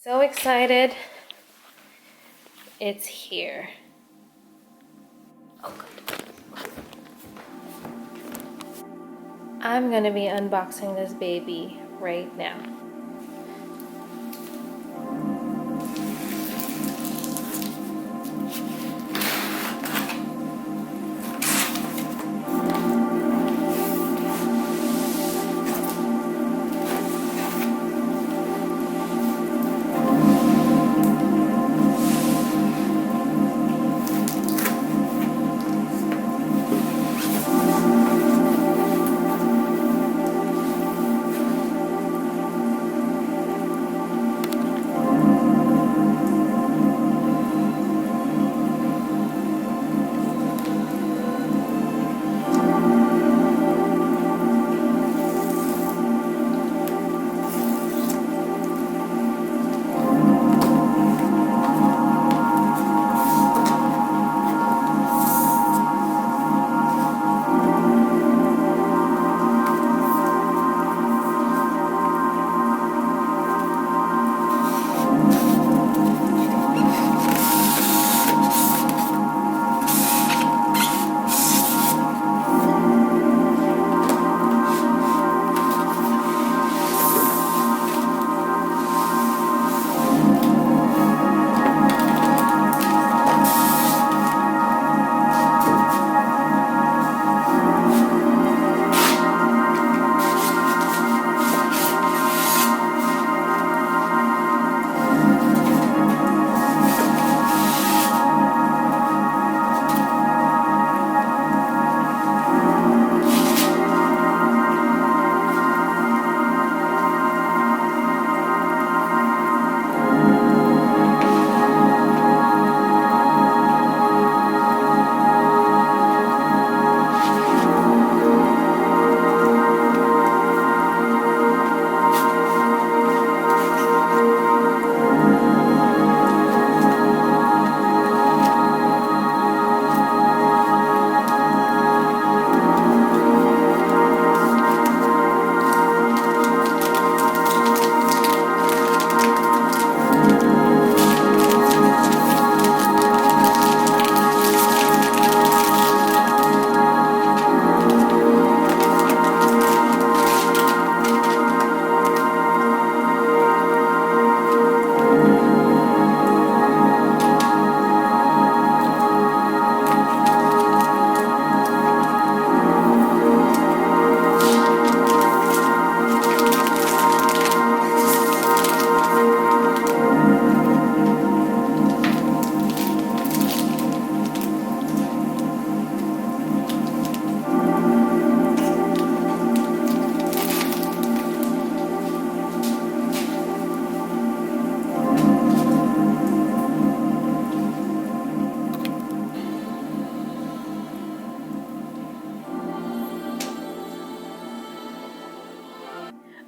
So excited. It's here. Oh, good. I'm gonna be unboxing this baby right now.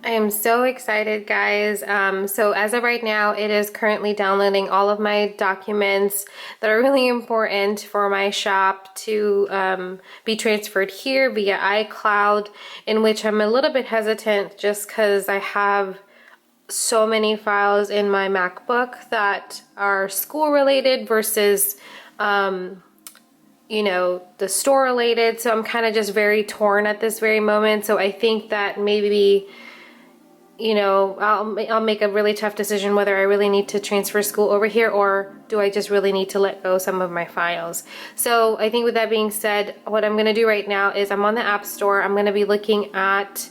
I am so excited, guys. So as of right now, it is currently downloading all of my documents that are really important for my shop to be transferred here via iCloud, in which I'm a little bit hesitant just because I have so many files in my MacBook that are school related versus you know, the store related. So I'm kind of just very torn at this very moment. So I think that maybe, you know, I'll make a really tough decision whether I really need to transfer school over here or do I just really need to let go some of my files. So I think with that being said, what I'm gonna do right now is I'm on the App Store. I'm gonna be looking at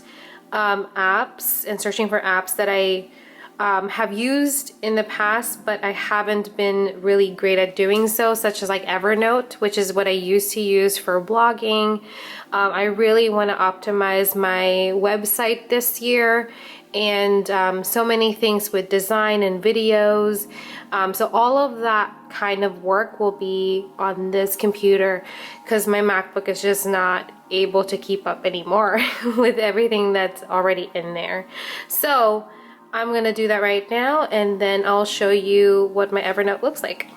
apps and searching for apps that I have used in the past, but I haven't been really great at doing so, such as like Evernote, which is what I used to use for blogging. I really want to optimize my website this year, and so many things with design and videos. So all of that kind of work will be on this computer because my MacBook is just not able to keep up anymore with everything that's already in there. So I'm gonna do that right now, and then I'll show you what my Evernote looks like.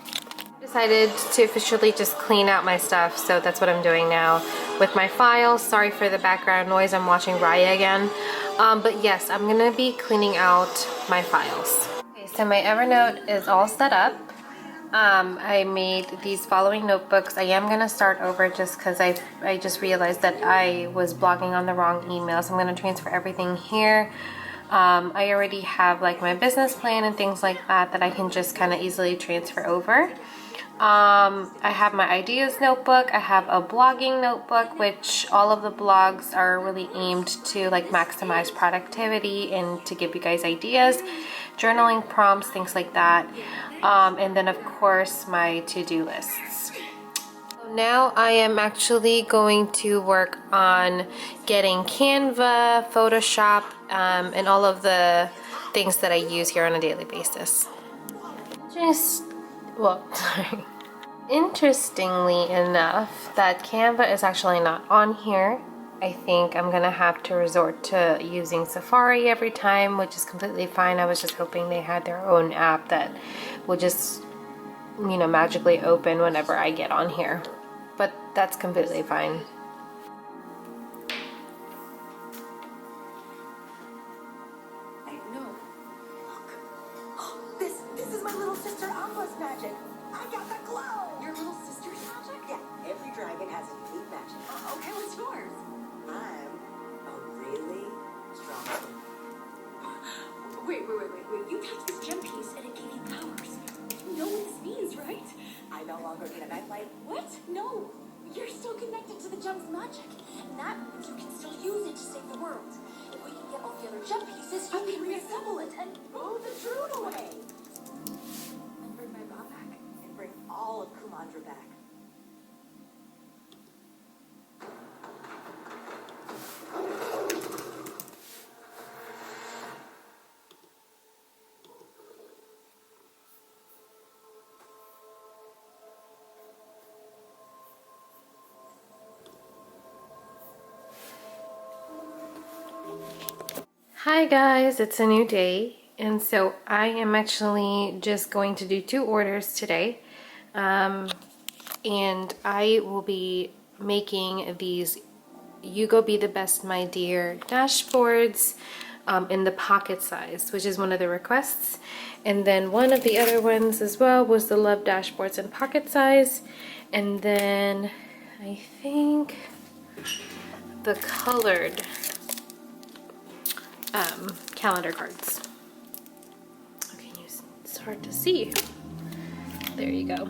I decided to officially just clean out my stuff, so that's what I'm doing now with my files. Sorry for the background noise, I'm watching Raya again. But yes, I'm gonna be cleaning out my files. Okay, So my Evernote is all set up. I made these following notebooks. I am going to start over just because I just realized that I was blogging on the wrong email. So I'm going to transfer everything here. I already have like my business plan and things like that that I can just kind of easily transfer over. I have my ideas notebook. I have a blogging notebook, which all of the blogs are really aimed to like maximize productivity and to give you guys ideas, journaling prompts, things like that. And then of course my to-do lists. Now I am actually going to work on getting Canva, Photoshop, and all of the things that I use here on a daily basis. Sorry. Interestingly enough, that Canva is actually not on here. I think I'm gonna have to resort to using Safari every time, which is completely fine. I was just hoping they had their own app that would just, you know, magically open whenever I get on here. But that's completely fine. I know. Look. This is my little sister Amba's magic. I got the glow. Your little sister's magic? Yeah. Every dragon has a unique magic. Okay, what's yours? I'm a really strong one. Wait. You touched this gem piece and it gave you powers. You know what this means, right? I no longer get a nightlight. What? No. You're still connected to the gem's magic. And that means you can still use it to save the world. If we can get all the other gem pieces, you can reassemble it and throw the druid away. And bring my mom back. And bring all of Kumandra back. Hi guys, it's a new day, and so I am actually just going to do 2 orders today, and I will be making these You Go Be the Best My Dear dashboards in the pocket size, which is one of the requests, and then one of the other ones as well was the Love dashboards in pocket size, and then I think the colored calendar cards. Okay, it's hard to see. There you go.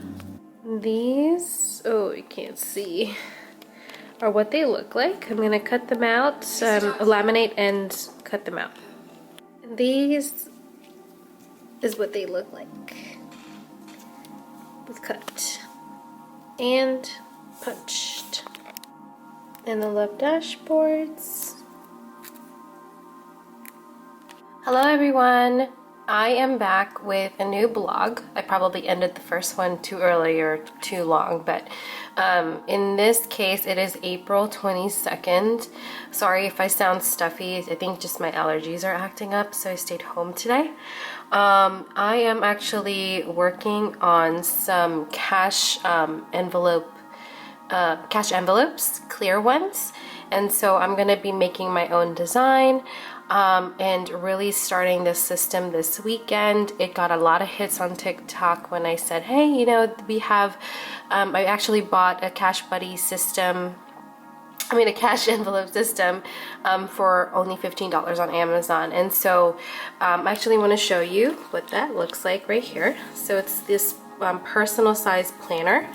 These, oh, you can't see, are what they look like. I'm gonna cut them out, laminate and cut them out. And these is what they look like with cut and punched. And the Love dashboards. Hello everyone, I am back with a new blog. I probably ended the first one too early or too long, but in this case it is April 22nd. Sorry if I sound stuffy, I think just my allergies are acting up, so I stayed home today. I am actually working on some cash envelopes, clear ones, and so I'm going to be making my own design. And really starting this system this weekend. It got a lot of hits on TikTok when I said, hey, you know, we have, I actually bought a cash envelope system for only $15 on Amazon. And so I actually want to show you what that looks like right here. So it's this personal size planner,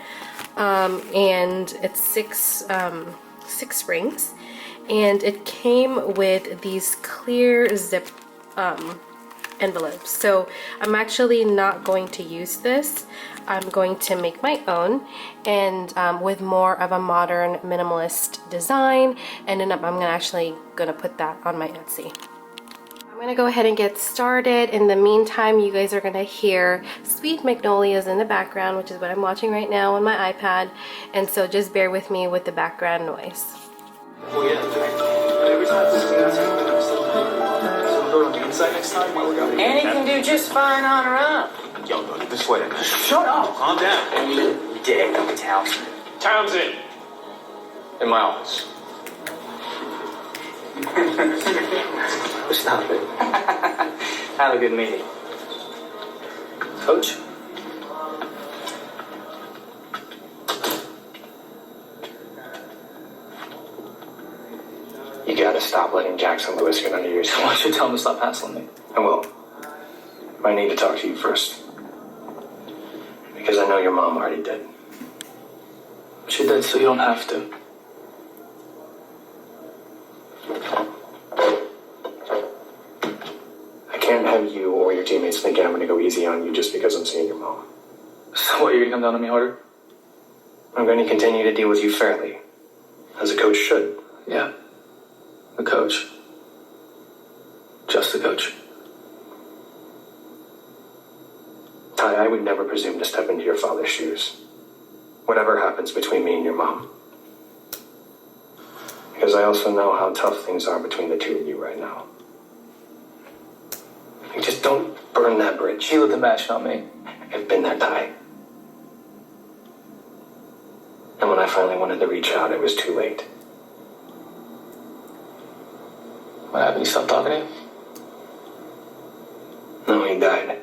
and it's six rings. And it came with these clear zip envelopes. So I'm actually not going to use this. I'm going to make my own, and with more of a modern minimalist design, and then I'm actually gonna put that on my Etsy. I'm gonna go ahead and get started. In the meantime, you guys are gonna hear Sweet Magnolias in the background, which is what I'm watching right now on my iPad, and so just bear with me with the background noise. Well, yeah. Every time this is so go on the inside next time while we're going. Annie can do just fine on her own. Yo, no, this way. Shut up. Calm down. You dick, Townsend. Townsend. In my office. Stop it. Have a good meeting. Coach? You gotta stop letting Jackson Lewis get under your skin. Why don't you tell him to stop hassling me? I will. I need to talk to you first. Because I know your mom already did. She did, so you don't have to. I can't have you or your teammates thinking I'm gonna go easy on you just because I'm seeing your mom. So what, you're gonna come down on me harder? I'm going to continue to deal with you fairly. As a coach should. Yeah. The coach. Just the coach. Ty, I would never presume to step into your father's shoes. Whatever happens between me and your mom. Because I also know how tough things are between the two of you right now. You just don't burn that bridge. She lit the match, not me. I've been there, Ty. And when I finally wanted to reach out, it was too late. What happened? You stopped talking to you? No, he died.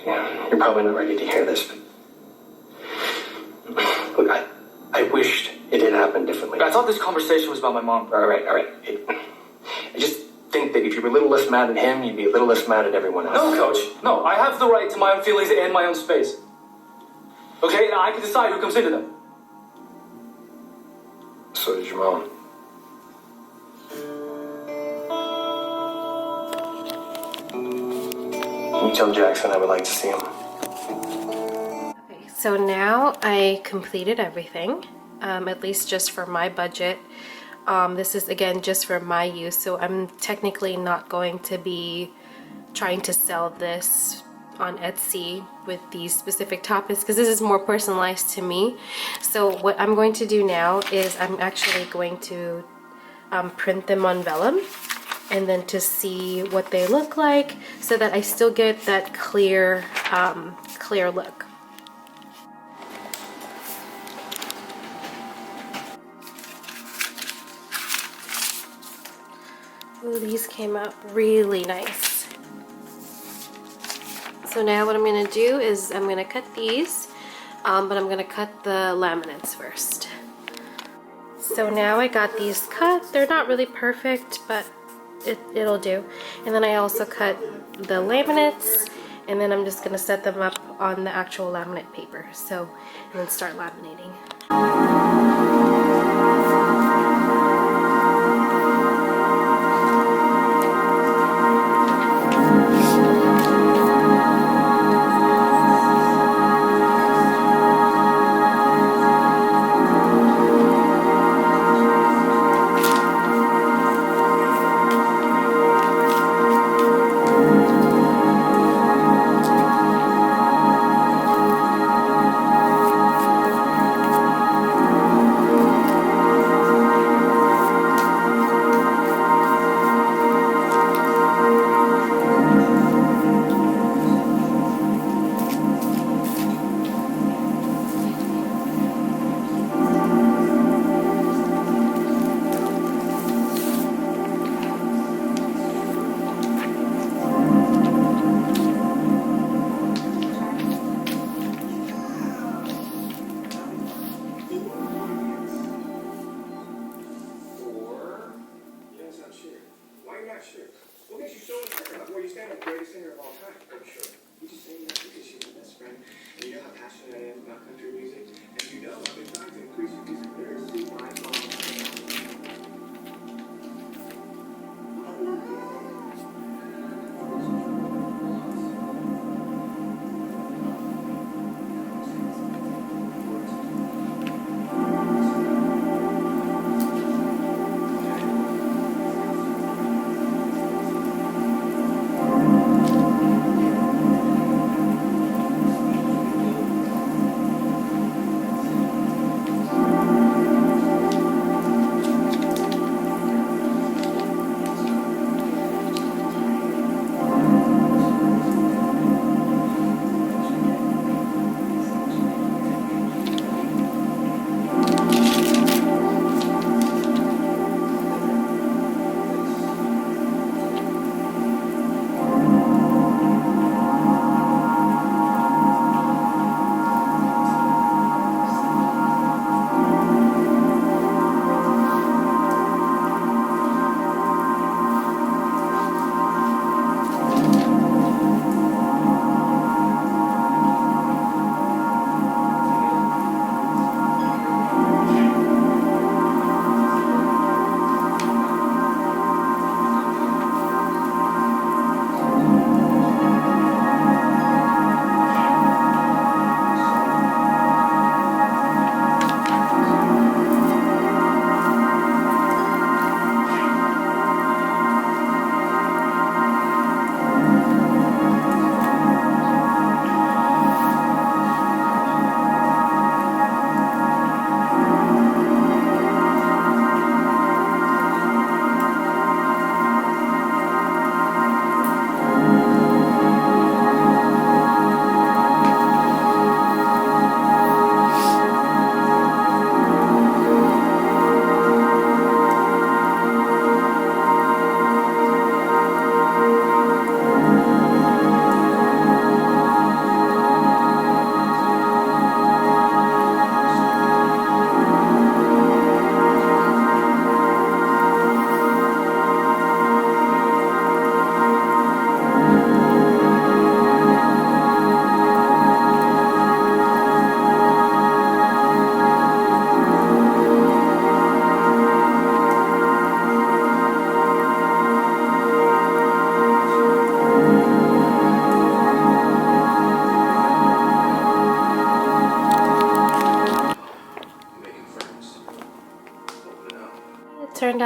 Yeah, you're probably not ready to hear this, but... Look, I wished it had happened differently. I thought this conversation was about my mom. All right. I just think that if you were a little less mad at him, you'd be a little less mad at everyone else. No, coach. No, I have the right to my own feelings and my own space. Okay, and I can decide who comes into them. So does your mom. Can you tell Jackson I would like to see him? Okay, so now I completed everything, at least just for my budget. This is again just for my use, so I'm technically not going to be trying to sell this on Etsy with these specific topics because this is more personalized to me. So what I'm going to do now is I'm actually going to print them on vellum and then to see what they look like so that I still get that clear clear look. Ooh, these came out really nice. So now what I'm gonna do is I'm gonna cut these, but I'm gonna cut the laminates first. So now I got these cut. They're not really perfect, but it'll do. And then I also cut the laminates, and then I'm just gonna set them up on the actual laminate paper. So, and then start laminating.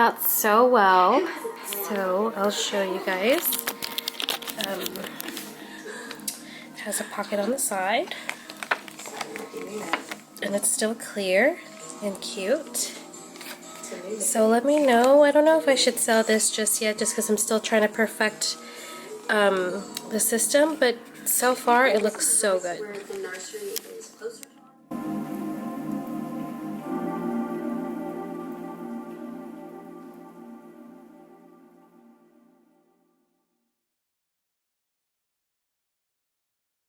out so well. So I'll show you guys. It has a pocket on the side. And it's still clear and cute. So let me know. I don't know if I should sell this just yet, just because I'm still trying to perfect the system, but so far it looks so good.